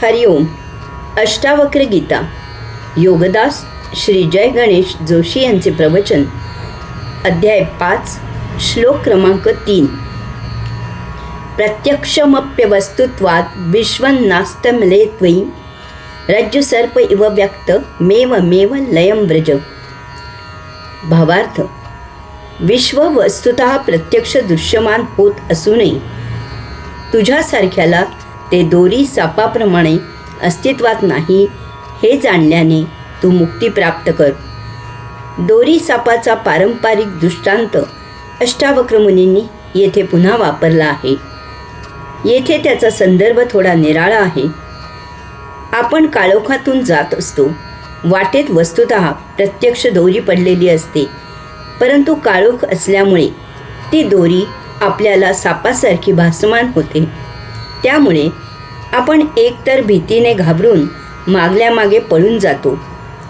हरिओम. अष्टावक्र गीता. योगदास श्री जय गणेश जोशी यांचे प्रवचन. अध्याय 5, श्लोक क्रमांक 3. प्रत्यक्षमप्यवस्तुत्वात् विश्वन्नास्तमले त्वयि रज्जुसर्प इव व्यक्त मेव मेव लयं व्रज. भावार्थ. विश्व वस्तुतः प्रत्यक्ष दृश्यमान होत असूनही तुझ्यासारख्याला ते दोरी सापाप्रमाणे अस्तित्वात नाही हे जाणल्याने तू मुक्ती प्राप्त कर. दोरी सापाचा पारंपरिक दृष्टांत अष्टावक्र मुनींनी येथे पुन्हा वापरला आहे. येथे त्याचा संदर्भ थोडा निराळा आहे. आपण काळोखातून जात असतो. वाटेत वस्तुतः प्रत्यक्ष दोरी पडलेली असते, परंतु काळोख असल्यामुळे ती दोरी आपल्याला सापासारखी भासमान होते. त्यामुळे आपण एकतर भीतीने घाबरून मागल्या मागे पळून जातो,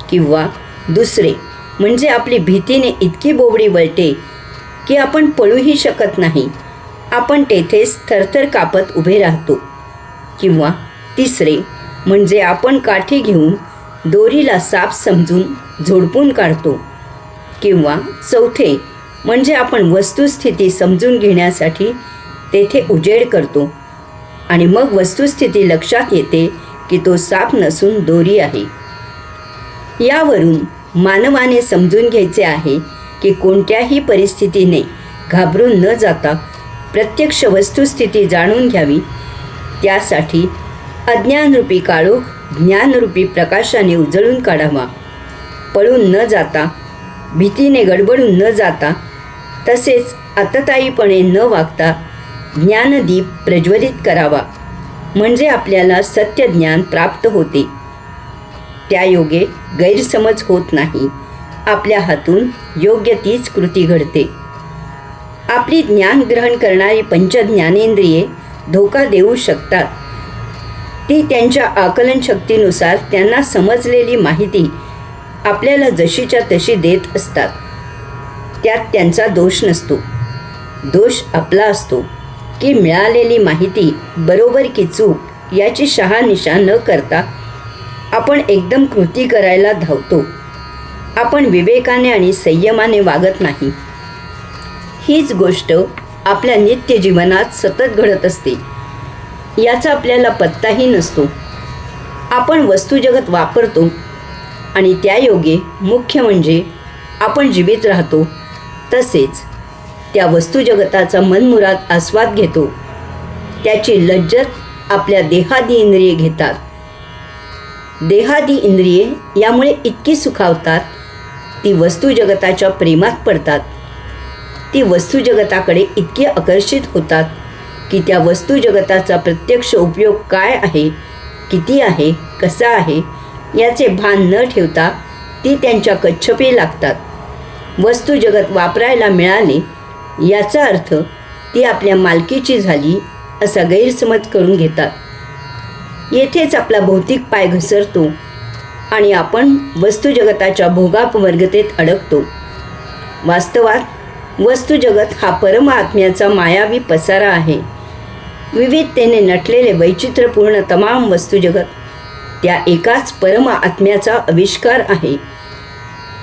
किंवा दुसरे म्हणजे आपली भीतीने इतकी बोबडी वळते की आपण पळूही शकत नाही. आपण तेथेच थरथर कापत उभे राहतो. किंवा तिसरे म्हणजे आपण काठी घेऊन दोरीला साप समजून झोडपून काढतो. किंवा चौथे म्हणजे आपण वस्तुस्थिती समजून घेण्यासाठी तेथे उजेड करतो आणि मग वस्तुस्थिती लक्षात येते की तो साप नसून दोरी आहे. यावरून मानवाने समजून घ्यायचे आहे की कोणत्याही परिस्थितीने घाबरून न जाता प्रत्यक्ष वस्तुस्थिती जाणून घ्यावी. त्यासाठी अज्ञानरूपी काळोख ज्ञानरूपी प्रकाशाने उजळून काढावा. पळून न जाता, भीतीने गडबडून न जाता, तसेच आततायीपणे न वागता ज्ञानदीप प्रज्वलित करावा. म्हणजे आपल्याला सत्यज्ञान प्राप्त होते. त्यायोगे गैरसमज होत नाही. आपल्या हातून योग्य तीच कृती घडते. आपली ज्ञान ग्रहण करणारी पंचज्ञानेंद्रिये धोका देऊ शकतात. ती त्यांच्या आकलन शक्तीनुसार त्यांना समजलेली माहिती आपल्याला जशीच्या तशी देत असतात. त्यात त्यांचा दोष नसतो. दोष आपला असतो की मिळालेली माहिती बरोबर की चूक याची शहानिशा न करता आपण एकदम कृती करायला धावतो. आपण विवेकाने आणि संयमाने वागत नाही. हीच गोष्ट आपल्या नित्य जीवनात सतत घडत असते. याचा आपल्याला पत्ताही नसतो. आपण वस्तुजगत वापरतो आणि त्यायोगे मुख्य म्हणजे आपण जीवित राहतो. तसेच त्या वस्तुजगताचा मनमुराद आस्वाद घेतो. त्याची लज्जत आपल्या देहादी इंद्रिये घेतात. देहादी इंद्रिये यामुळे इतकी सुखावतात, ती वस्तुजगताच्या प्रेमात पडतात. ती वस्तुजगताकडे इतकी आकर्षित होतात की त्या वस्तुजगताचा प्रत्यक्ष उपयोग काय आहे, किती आहे, कसा आहे याचे भान न ठेवता ती त्यांच्या कच्छपी लागतात. वस्तुजगत वापरायला मिळाले याचा अर्थ ती आपल्या मालकीची झाली असा गैरसमज करून घेतात. येथेच आपला भौतिक पाय घसरतो आणि आपण वस्तुजगताच्या भोगापवर्गतेत अडकतो. वास्तवात वस्तुजगत हा परमात्म्याचा मायावी पसारा आहे. विविधतेने नटलेले वैचित्र्यपूर्ण तमाम वस्तुजगत त्या एकाच परमात्म्याचा आविष्कार आहे.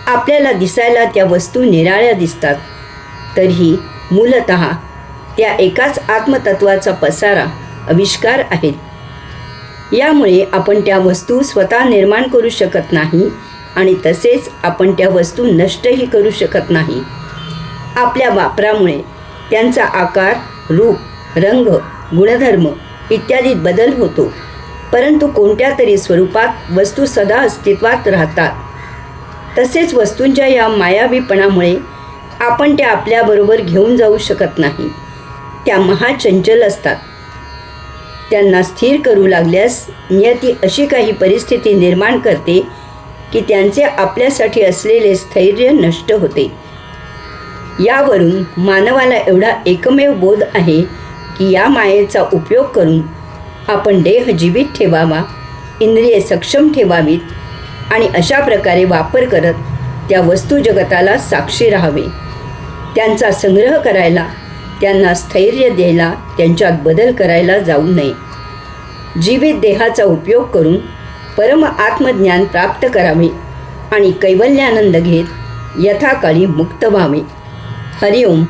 आपल्याला दिसायला त्या वस्तू निराळ्या दिसतात, तरीही मूलतः त्या एकाच आत्मतत्वाचा पसारा आविष्कार आहेत. यामुळे आपण त्या वस्तू स्वतः निर्माण करू शकत नाही आणि तसेच आपण त्या वस्तू नष्टही करू शकत नाही. आपल्या वापरामुळे त्यांचा आकार, रूप, रंग, गुणधर्म इत्यादीत बदल होतो, परंतु कोणत्या तरी स्वरूपात वस्तू सदा अस्तित्वात राहतात. तसेच वस्तूंच्या या मायावीपणामुळे आपण त्या आपल्याबरोबर घेऊन जाऊ शकत नाही. त्या महाचंचल असतात. त्यांना स्थिर करू लागल्यास नियती अशी काही परिस्थिती निर्माण करते की त्यांचे आपल्यासाठी असलेले स्थैर्य नष्ट होते. यावरून मानवाला एवढा एकमेव बोध आहे की या मायेचा उपयोग करून आपण देह जीवित ठेवावा, इंद्रिये सक्षम ठेवावीत आणि अशा प्रकारे वापर करत त्या वस्तू जगताला साक्षी राहावे. त्यांचा संग्रह करायला, त्यांना स्थैर्य द्यायला, त्यांच्यात बदल करायला जाऊ नये. जीवित देहाचा उपयोग करून परम आत्मज्ञान प्राप्त करावे आणि कैवल्यानंद घेत यथाकाळी मुक्त व्हावे. हरिओम.